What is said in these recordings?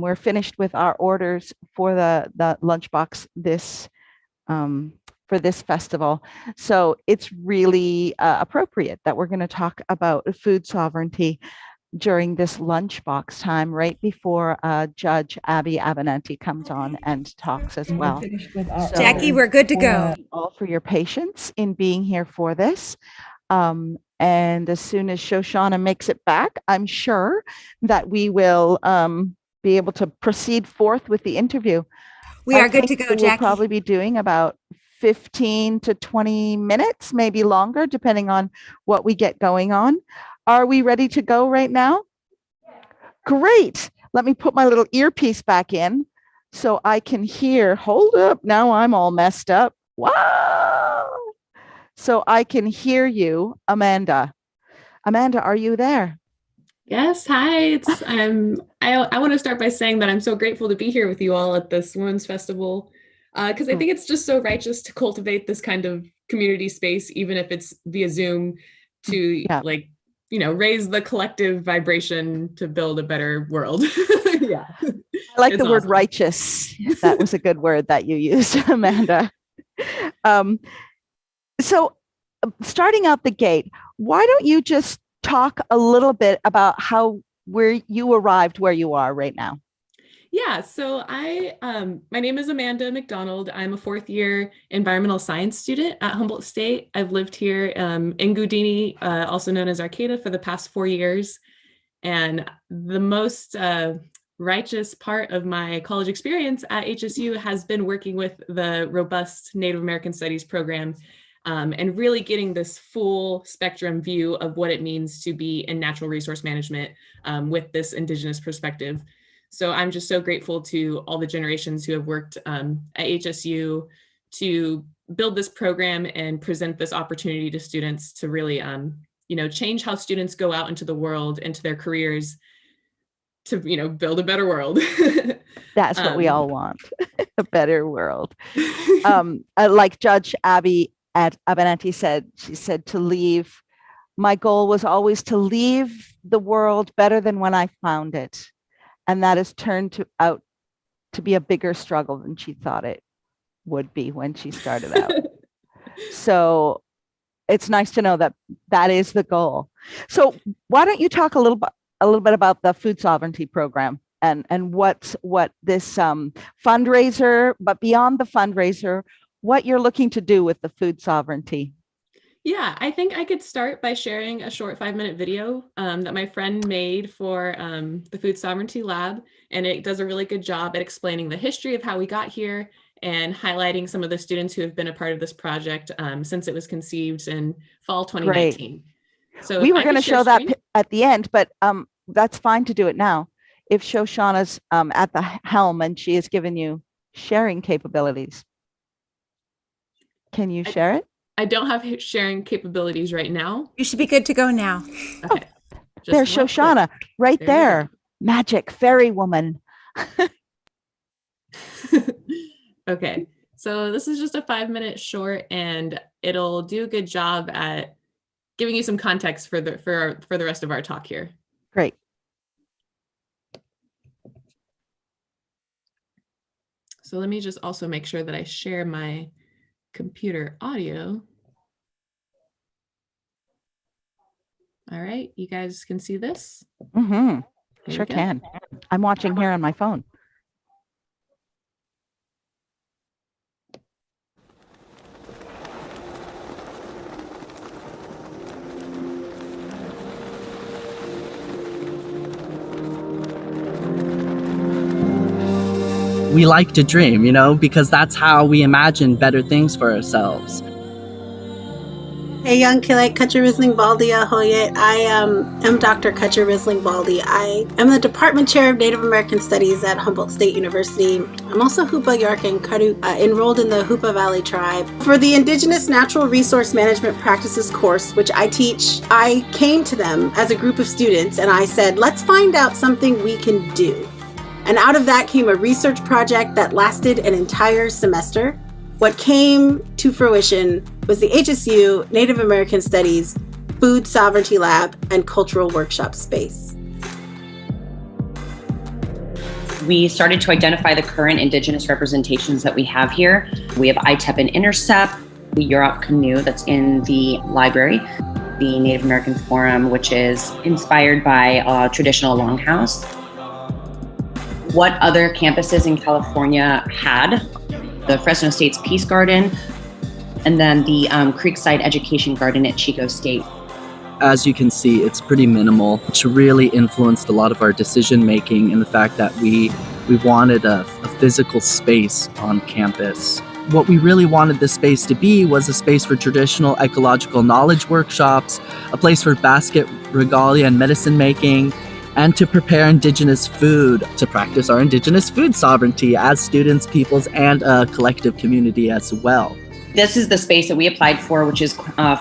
we're finished with our orders for the lunchbox for this festival. So it's really appropriate that we're going to talk about food sovereignty during this lunchbox time, right before Judge Abby Abenanti comes on and talks as well. So, Jackie, we're good to go. All for your patience in being here for this. And as soon as Shoshana makes it back, I'm sure that we will be able to proceed forth with the interview. We are good to go, Jackie. We'll probably be doing about 15 to 20 minutes, maybe longer, depending on what we get going on. Are we ready to go right now? Great. Let me put my little earpiece back in so I can hear. Hold up. Now I'm all messed up. Wow. So I can hear you, Amanda. Amanda, are you there? Yes. Hi. I want to start by saying that I'm so grateful to be here with you all at this Women's Festival, because I think it's just so righteous to cultivate this kind of community space, even if it's via Zoom, to raise the collective vibration to build a better world. Yeah. I like the word righteous. That was a good word that you used, Amanda. So starting out the gate, why don't you just talk a little bit about where you arrived where you are right now? Yeah, so my name is Amanda McDonald. I'm a fourth year environmental science student at Humboldt State. I've lived here in Goudini, also known as Arcata, for the past 4 years. And the most righteous part of my college experience at HSU has been working with the robust Native American Studies program, and really getting this full spectrum view of what it means to be in natural resource management with this Indigenous perspective. So I'm just so grateful to all the generations who have worked at HSU to build this program and present this opportunity to students to really, change how students go out into the world, into their careers, to, build a better world. That's what we all want, a better world. Like Judge Abby Abenanti said, she said to leave. My goal was always to leave the world better than when I found it. And that has turned out to be a bigger struggle than she thought it would be when she started out. So it's nice to know that that is the goal. So why don't you talk a little bit about the food sovereignty program and what this fundraiser, but beyond the fundraiser, what you're looking to do with the food sovereignty? Yeah, I think I could start by sharing a short 5-minute video that my friend made for the Food Sovereignty Lab, and it does a really good job at explaining the history of how we got here and highlighting some of the students who have been a part of this project since it was conceived in fall 2019. Great. So we were going to show that at the end, but that's fine to do it now. If Shoshana's at the helm and she has given you sharing capabilities. Can you share it? I don't have sharing capabilities right now. You should be good to go now. Okay. There's Shoshana right there. Magic fairy woman. Okay. So this is just a 5-minute short, and it'll do a good job at giving you some context for the rest of our talk here. Great. So let me just also make sure that I share my computer audio. All right, you guys can see this? Mm-hmm. Sure can. I'm watching here on my phone. We like to dream, because that's how we imagine better things for ourselves. Hey, young Kilek Kutcher-Risling Baldi Ahoyet. I am Dr. Kutcher-Risling Baldi. I am the Department Chair of Native American Studies at Humboldt State University. I'm also Hoopa Yark and Kadu, enrolled in the Hoopa Valley Tribe. For the Indigenous Natural Resource Management Practices course, which I teach, I came to them as a group of students and I said, let's find out something we can do. And out of that came a research project that lasted an entire semester. What came to fruition was the HSU Native American Studies Food Sovereignty Lab and Cultural Workshop Space. We started to identify the current Indigenous representations that we have here. We have ITEP and Intercept, the Yurok canoe that's in the library, the Native American Forum, which is inspired by a traditional longhouse. What other campuses in California had? The Fresno State's Peace Garden, and then the Creekside Education Garden at Chico State. As you can see, it's pretty minimal, which really influenced a lot of our decision making and the fact that we wanted a physical space on campus. What we really wanted this space to be was a space for traditional ecological knowledge workshops, a place for basket regalia and medicine making, and to prepare Indigenous food, to practice our Indigenous food sovereignty as students, peoples, and a collective community as well. This is the space that we applied for, which is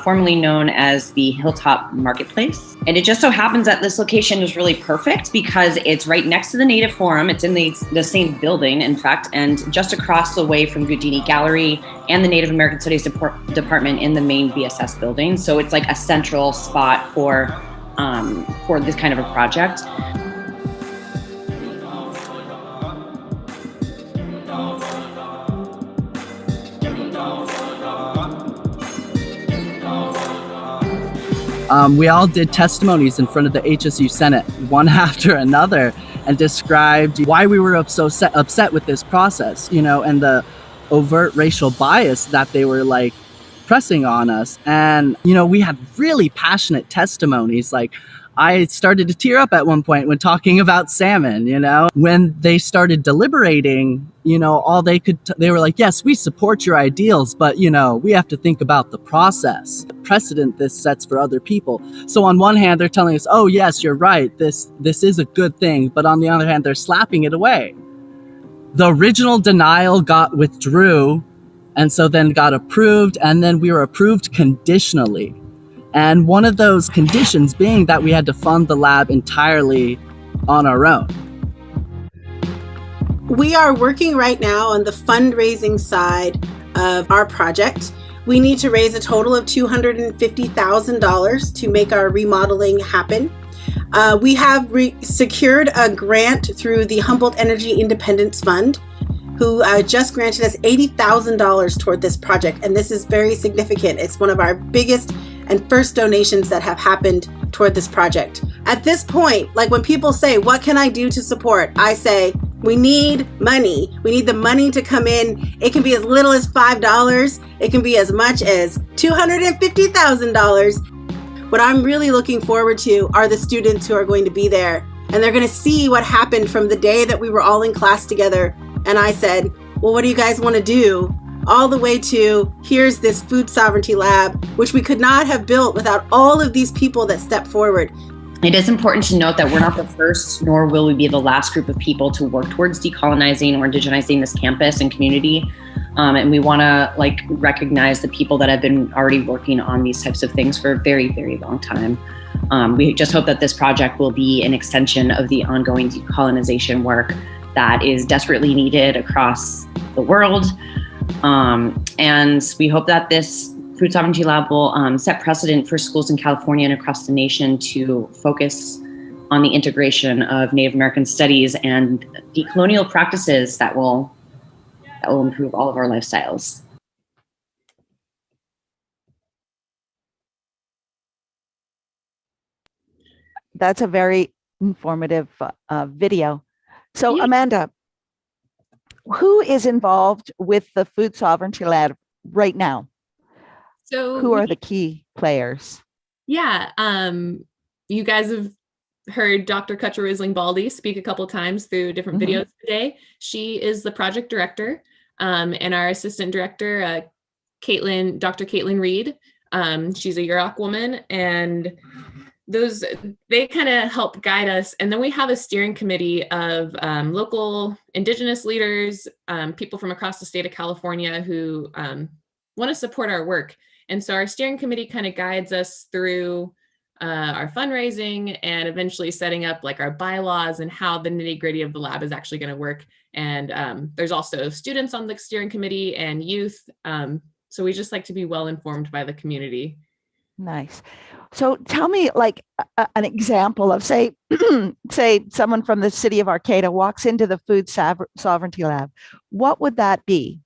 formerly known as the Hilltop Marketplace. And it just so happens that this location is really perfect because it's right next to the Native Forum. It's in the same building, in fact, and just across the way from Goudini Gallery and the Native American Studies Department in the main BSS building. So it's like a central spot for this kind of a project. We all did testimonies in front of the HSU Senate, one after another, and described why we were so upset with this process, and the overt racial bias that they were pressing on us. And, we had really passionate testimonies. I started to tear up at one point when talking about salmon, when they started deliberating, they were like, yes, we support your ideals, but, we have to think about the process, the precedent this sets for other people. So on one hand, they're telling us, oh, yes, you're right. This is a good thing. But on the other hand, they're slapping it away. The original denial got withdrew and so then got approved. And then we were approved conditionally. And one of those conditions being that we had to fund the lab entirely on our own. We are working right now on the fundraising side of our project. We need to raise a total of $250,000 to make our remodeling happen. We have secured a grant through the Humboldt Energy Independence Fund, who just granted us $80,000 toward this project. And this is very significant. It's one of our biggest and first donations that have happened toward this project. At this point, when people say, what can I do to support? I say, we need money. We need the money to come in. It can be as little as $5. It can be as much as $250,000. What I'm really looking forward to are the students who are going to be there. And they're going to see what happened from the day that we were all in class together. And I said, well, what do you guys want to do? All the way to, here's this food sovereignty lab, which we could not have built without all of these people that stepped forward. It is important to note that we're not the first, nor will we be the last group of people to work towards decolonizing or indigenizing this campus and community. And we want to recognize the people that have been already working on these types of things for a very, very long time. We just hope that this project will be an extension of the ongoing decolonization work that is desperately needed across the world. And we hope that this Food Sovereignty Lab will set precedent for schools in California and across the nation to focus on the integration of Native American studies and decolonial practices that will improve all of our lifestyles. That's a very informative video. So, Yeah. Amanda, who is involved with the Food Sovereignty Lab right now? So Who are the key players? Yeah, you guys have heard Dr. Kutcher Baldy speak a couple times through different videos today. She is the project director, and our assistant director, Dr. Caitlin Reed. She's a Yurok woman, and they kind of help guide us. And then we have a steering committee of local Indigenous leaders, people from across the state of California who want to support our work. And so our steering committee kind of guides us through our fundraising and eventually setting up our bylaws and how the nitty gritty of the lab is actually going to work. And there's also students on the steering committee and youth. So we just like to be well informed by the community. Nice. So tell me like an example of say say someone from the city of Arcata walks into the sovereignty lab. What would that be?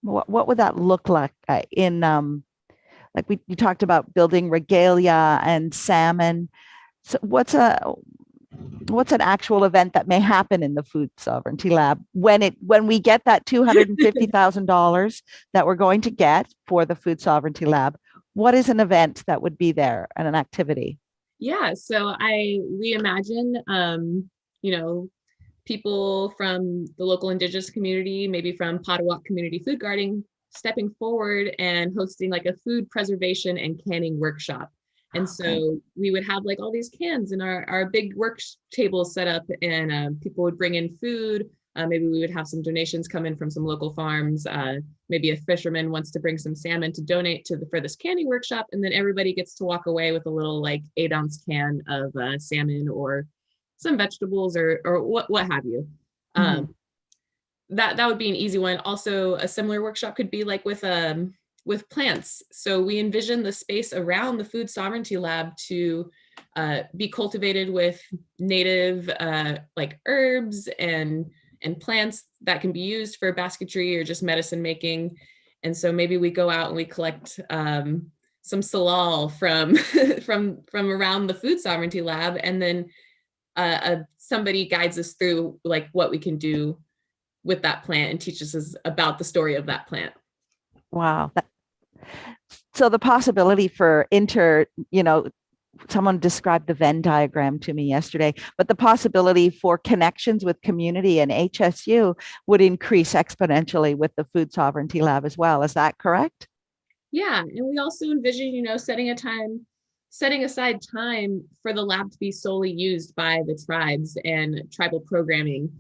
What would that look like in like you talked about building regalia and salmon. So what's an actual event that may happen in the food sovereignty lab when we get that $250,000 that we're going to get for the food sovereignty lab? What is an event that would be there and an activity? Yeah, so we imagine, you know, people from the local indigenous community, maybe from Potawatomi community food gardening, stepping forward and hosting like a food preservation and canning workshop. And so we would have like all these cans and our big work tables set up, and people would bring in food. Maybe we would have some donations come in from some local farms. Maybe a fisherman wants to bring some salmon to donate for this canning workshop. And then everybody gets to walk away with a little like 8-ounce can of salmon or some vegetables or what have you. That would be an easy one. Also, a similar workshop could be like with plants. So we envision the space around the Food Sovereignty Lab to be cultivated with native like herbs and plants that can be used for basketry or just medicine making. And so maybe we go out and we collect some salal from from around the Food Sovereignty Lab, and then somebody guides us through like what we can do with that plant and teaches us about the story of that plant. Wow. So the possibility for someone described the Venn diagram to me yesterday, but the possibility for connections with community and HSU would increase exponentially with the Food Sovereignty Lab as well. Is that correct? Yeah, and we also envision, setting aside time for the lab to be solely used by the tribes and tribal programming.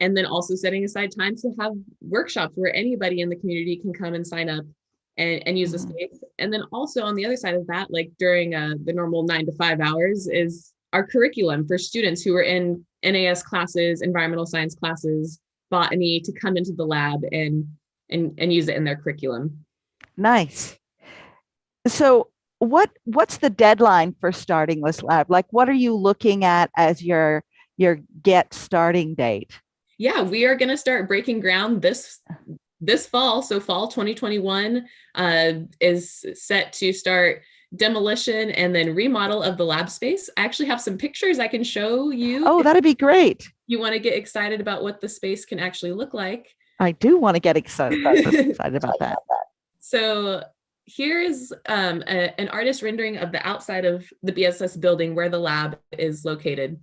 And then also setting aside time to have workshops where anybody in the community can come and sign up and use the space. And then also on the other side of that, like during the normal 9 to 5 hours, is our curriculum for students who are in NAS classes, environmental science classes, botany, to come into the lab and use it in their curriculum. Nice. So what's the deadline for starting this lab? Like, what are you looking at as your get starting date? Yeah, we are going to start breaking ground this fall. So fall 2021 is set to start demolition and then remodel of the lab space. I actually have some pictures I can show you. Oh, that'd be great. You want to get excited about what the space can actually look like. I do want to get excited about that. So here is an artist rendering of the outside of the BSS building where the lab is located.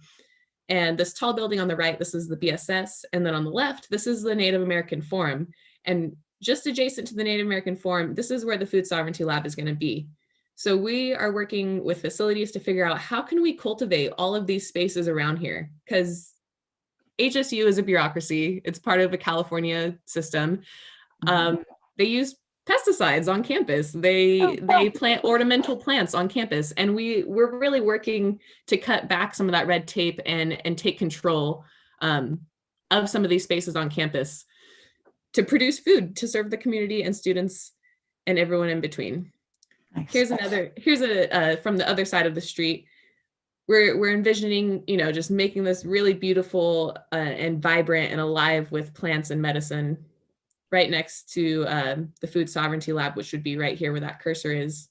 And this tall building on the right, this is the BSS. And then on the left, this is the Native American Forum. And just adjacent to the Native American Forum, this is where the Food Sovereignty Lab is going to be. So we are working with facilities to figure out how can we cultivate all of these spaces around here? Because HSU is a bureaucracy. It's part of a California system. They use pesticides on campus. They plant ornamental plants on campus. And we're really working to cut back some of that red tape and take control of some of these spaces on campus to produce food to serve the community and students and everyone in between. Nice. Here's a from the other side of the street. We're envisioning, just making this really beautiful and vibrant and alive with plants and medicine right next to the Food Sovereignty Lab, which would be right here where that cursor is.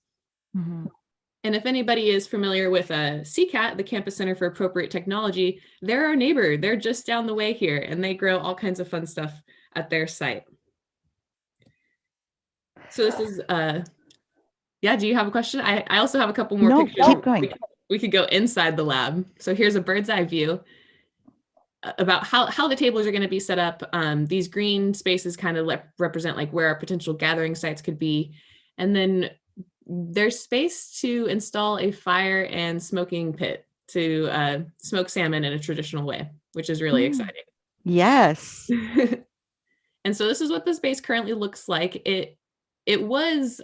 And if anybody is familiar with CCAT, the Campus Center for Appropriate Technology, they're our neighbor. They're just down the way here, and they grow all kinds of fun stuff at their site. So this is, do you have a question? I also have a couple more pictures. Keep going. We could go inside the lab. So here's a bird's eye view about how the tables are going to be set up. These green spaces kind of represent like where our potential gathering sites could be. And then there's space to install a fire and smoking pit to smoke salmon in a traditional way, which is really exciting. Yes. And so this is what the space currently looks like. It was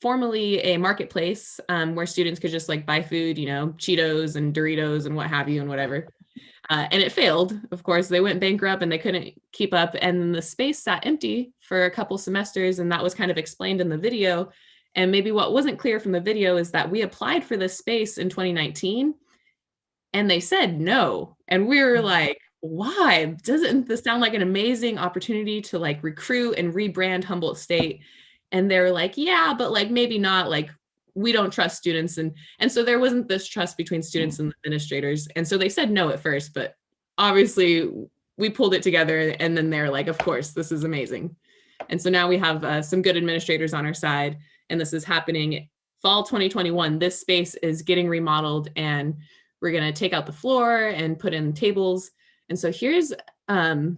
formerly a marketplace where students could just like buy food, Cheetos and Doritos and what have you and whatever. And it failed, of course. They went bankrupt and they couldn't keep up. And the space sat empty for a couple semesters. And that was kind of explained in the video. And maybe what wasn't clear from the video is that we applied for this space in 2019 and they said no. And we were like, why? Doesn't this sound like an amazing opportunity to like recruit and rebrand Humboldt State? And they're like, yeah, but like maybe not, like we don't trust students. And so there wasn't this trust between students and administrators. And so they said no at first, but obviously we pulled it together and then they're like, of course, this is amazing. And so now we have some good administrators on our side, and this is happening fall 2021. This space is getting remodeled and we're going to take out the floor and put in tables. And so here's an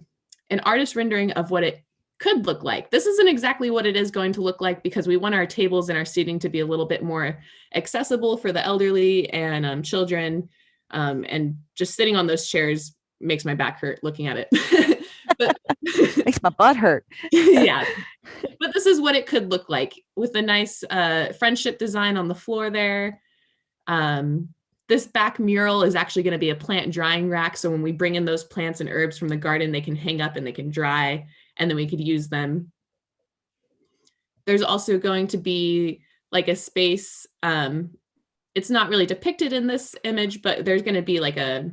artist rendering of what it could look like. This isn't exactly what it is going to look like because we want our tables and our seating to be a little bit more accessible for the elderly and children. And just sitting on those chairs makes my back hurt looking at it. But makes my butt hurt. Yeah. But this is what it could look like with a nice friendship design on the floor there. This back mural is actually going to be a plant drying rack. So when we bring in those plants and herbs from the garden, they can hang up and they can dry, and then we could use them. There's also going to be like a space. It's not really depicted in this image, but there's going to be like a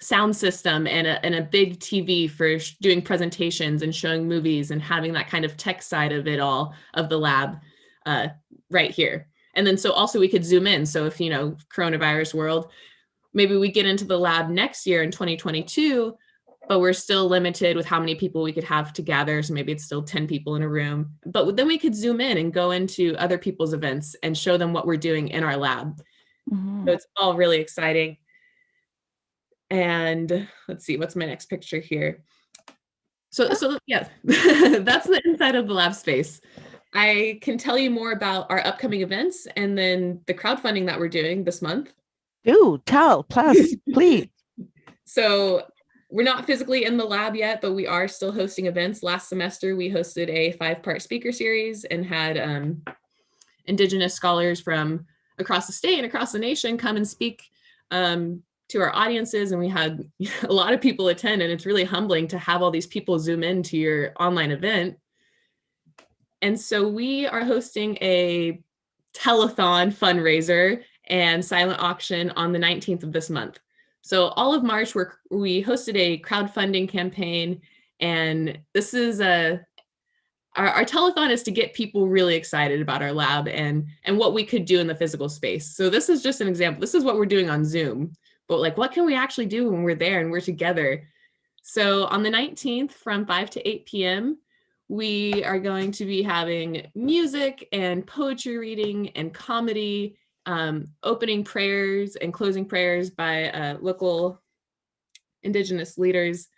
sound system and a big TV for doing presentations and showing movies and having that kind of tech side of it all, of the lab right here. And then so also we could zoom in. So if, coronavirus world, maybe we get into the lab next year in 2022, but we're still limited with how many people we could have to gather. So maybe it's still 10 people in a room, but then we could zoom in and go into other people's events and show them what we're doing in our lab. So it's all really exciting. And let's see, what's my next picture here? So yeah, that's the inside of the lab space. I can tell you more about our upcoming events and then the crowdfunding that we're doing this month. Do tell, please. So we're not physically in the lab yet, but we are still hosting events. Last semester, we hosted a 5-part speaker series and had Indigenous scholars from across the state and across the nation come and speak to our audiences. And we had a lot of people attend, and it's really humbling to have all these people zoom into your online event. And so we are hosting a telethon fundraiser and silent auction on the 19th of this month. So all of March, we hosted a crowdfunding campaign, and this is our telethon is to get people really excited about our lab and what we could do in the physical space. So this is just an example. This is what we're doing on Zoom, but like, what can we actually do when we're there and we're together? So on the 19th from 5 to 8 p.m., we are going to be having music and poetry reading and comedy, opening prayers and closing prayers by local Indigenous leaders.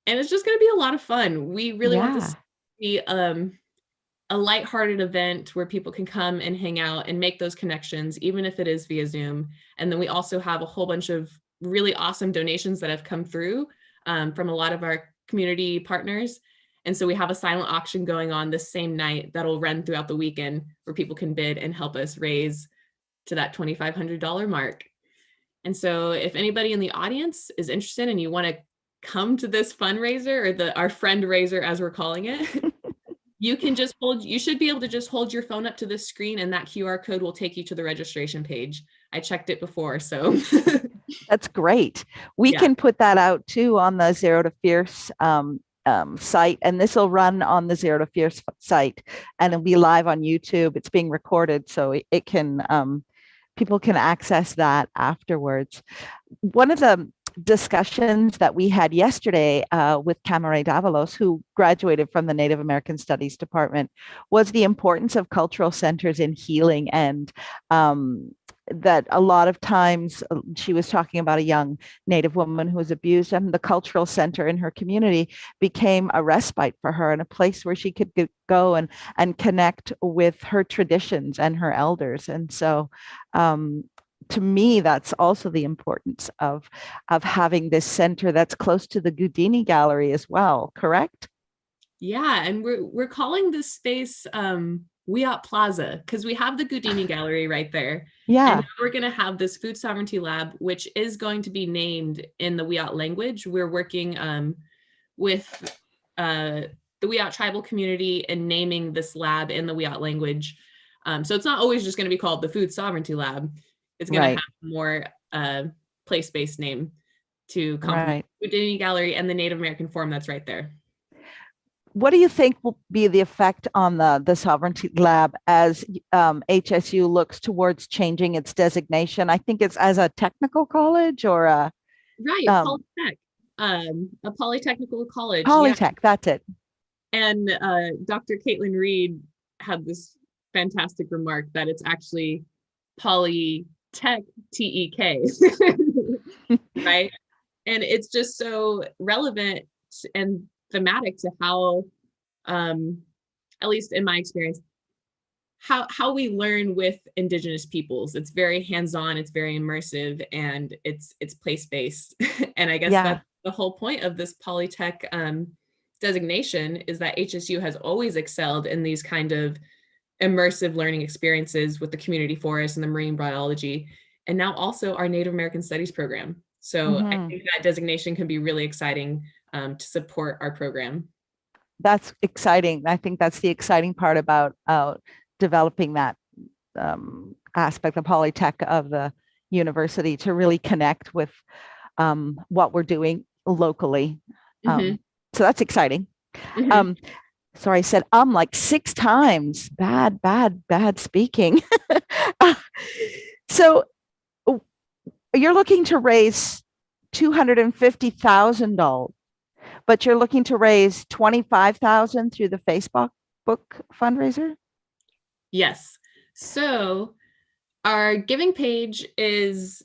And it's just going to be a lot of fun. We really want this to be a lighthearted event where people can come and hang out and make those connections, even if it is via Zoom. And then we also have a whole bunch of really awesome donations that have come through from a lot of our community partners. And so we have a silent auction going on this same night that'll run throughout the weekend where people can bid and help us raise to that $2,500 mark. And so if anybody in the audience is interested and you want to come to this fundraiser, or our friend raiser as we're calling it, you should be able to just hold your phone up to this screen and that QR code will take you to the registration page. I checked it before, so. That's great. We can put that out too on the Zero to Fierce site, and this will run on the Zero to Fierce site, and it'll be live on YouTube. It's being recorded, so it can people can access that afterwards. One of the discussions that we had yesterday with Camare Davalos, who graduated from the Native American Studies Department, was the importance of cultural centers in healing, and that a lot of times she was talking about a young Native woman who was abused, and the cultural center in her community became a respite for her and a place where she could go and connect with her traditions and her elders. And so to me, that's also the importance of having this center that's close to the Goudini Gallery as well, correct? Yeah, and we're calling this space Wiyot Plaza because we have the Goudini Gallery right there. Yeah. And we're going to have this food sovereignty lab, which is going to be named in the Wiyot language. We're working with the Wiyot tribal community and naming this lab in the Wiyot language. So it's not always just going to be called the Food Sovereignty Lab. It's going to have more place-based name to complement the Houdini Gallery and the Native American Forum that's right there. What do you think will be the effect on the Sovereignty Lab as HSU looks towards changing its designation? I think it's as a technical college or a Polytech, a polytechnical college. Polytech, that's it. And Dr. Caitlin Reed had this fantastic remark that it's actually Polytech, T-E-K, right? And it's just so relevant and thematic to how, at least in my experience, how we learn with Indigenous peoples. It's very hands-on, it's very immersive, and it's place-based. And I guess that's the whole point of this Polytech designation, is that HSU has always excelled in these kind of immersive learning experiences with the community forest and the marine biology, and now also our Native American Studies program. So I think that designation can be really exciting to support our program. That's exciting. I think that's the exciting part about developing that aspect of Polytech of the university, to really connect with what we're doing locally. So that's exciting. Sorry, I said like 6 times. Bad speaking. So you're looking to raise $250,000, but you're looking to raise $25,000 through the Facebook fundraiser? Yes. So our giving page is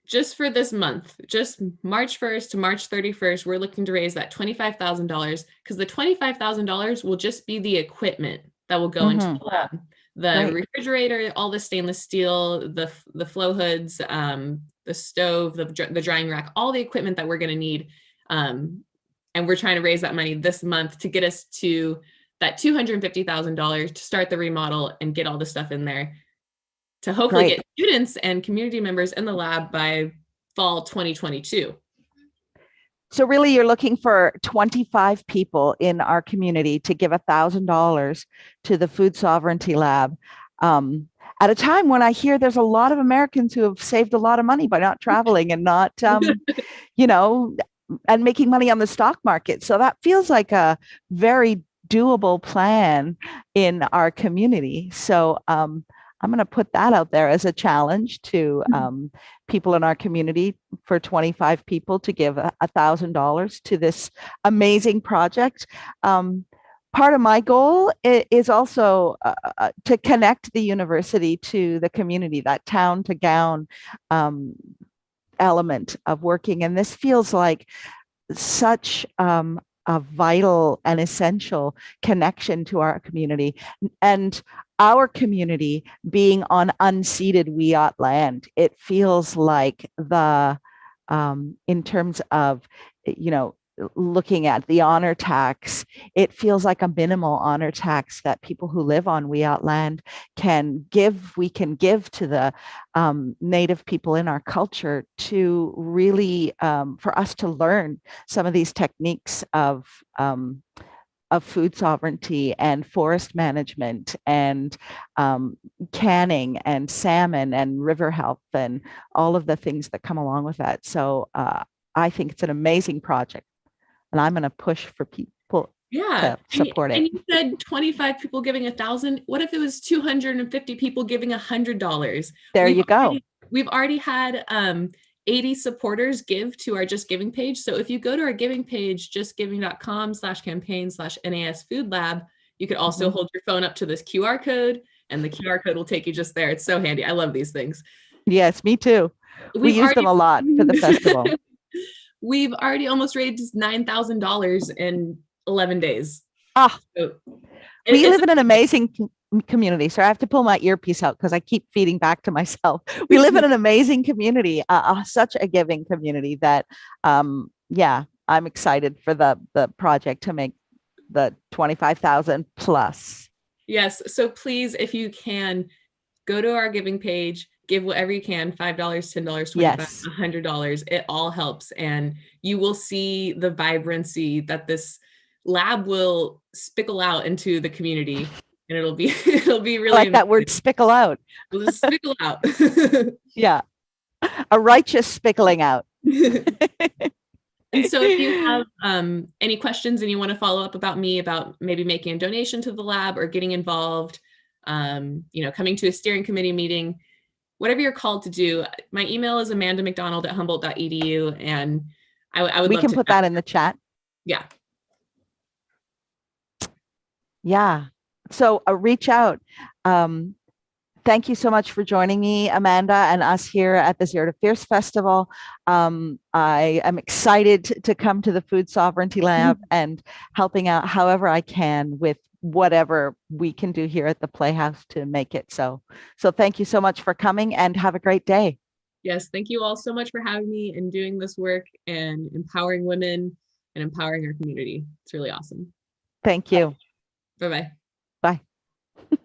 just for this month, just March 1st to March 31st, we're looking to raise that $25,000, because the $25,000 will just be the equipment that will go into the lab. The refrigerator, all the stainless steel, the flow hoods, the stove, the drying rack, all the equipment that we're going to need. And we're trying to raise that money this month to get us to that $250,000 to start the remodel and get all the stuff in there, to hopefully get students and community members in the lab by fall 2022. So really, you're looking for 25 people in our community to give $1,000 to the Food Sovereignty Lab. At a time when I hear there's a lot of Americans who have saved a lot of money by not traveling and not, and making money on the stock market. So that feels like a very doable plan in our community. So I'm going to put that out there as a challenge to people in our community, for 25 people to give $1,000 to this amazing project. Part of my goal is also to connect the university to the community, that town to gown element of working. And this feels like such a vital and essential connection to our community, and our community being on unceded Wiyot land. It feels like in terms of, looking at the honor tax, it feels like a minimal honor tax that people who live on Wiyot land can give. We can give to the Native people in our culture to really, for us to learn some of these techniques of food sovereignty and forest management and canning and salmon and river health and all of the things that come along with that. So I think it's an amazing project, and I'm going to push for people to support it. And you said 25 people giving 1,000. What if it was 250 people giving $100? There you go. We've already had 80 supporters give to our Just Giving page. So if you go to our giving page, justgiving.com/campaign/NAS Food Lab, you could also hold your phone up to this QR code, and the QR code will take you just there. It's so handy. I love these things. Yes, me too. We use them a lot for the festival. We've already almost raised $9,000 in 11 days. So we live in an amazing community. So I have to pull my earpiece out because I keep feeding back to myself. We live in an amazing community, such a giving community that, I'm excited for the project to make the 25,000 plus. Yes. So please, if you can, go to our giving page, give whatever you can, $5, $10, $25, $100. It all helps. And you will see the vibrancy that this lab will spickle out into the community. and it'll be it'll be I really like that word, amazing. spickle out. We'll just spickle out. Yeah. A righteous spickling out. And so if you have any questions and you want to follow up about me, about maybe making a donation to the lab or getting involved, coming to a steering committee meeting, whatever you're called to do, my email is amandamcdonald@humboldt.edu, and I would We love can to put chat. that in the chat. Yeah. Yeah. So reach out. Thank you so much for joining me, Amanda, and us here at the Zero to Fierce Festival. I am excited to come to the Food Sovereignty Lab and helping out however I can with whatever we can do here at the Playhouse to make it so. So thank you so much for coming, and have a great day. Yes, thank you all so much for having me and doing this work and empowering women and empowering our community. It's really awesome. Thank you. Bye-bye. Bye.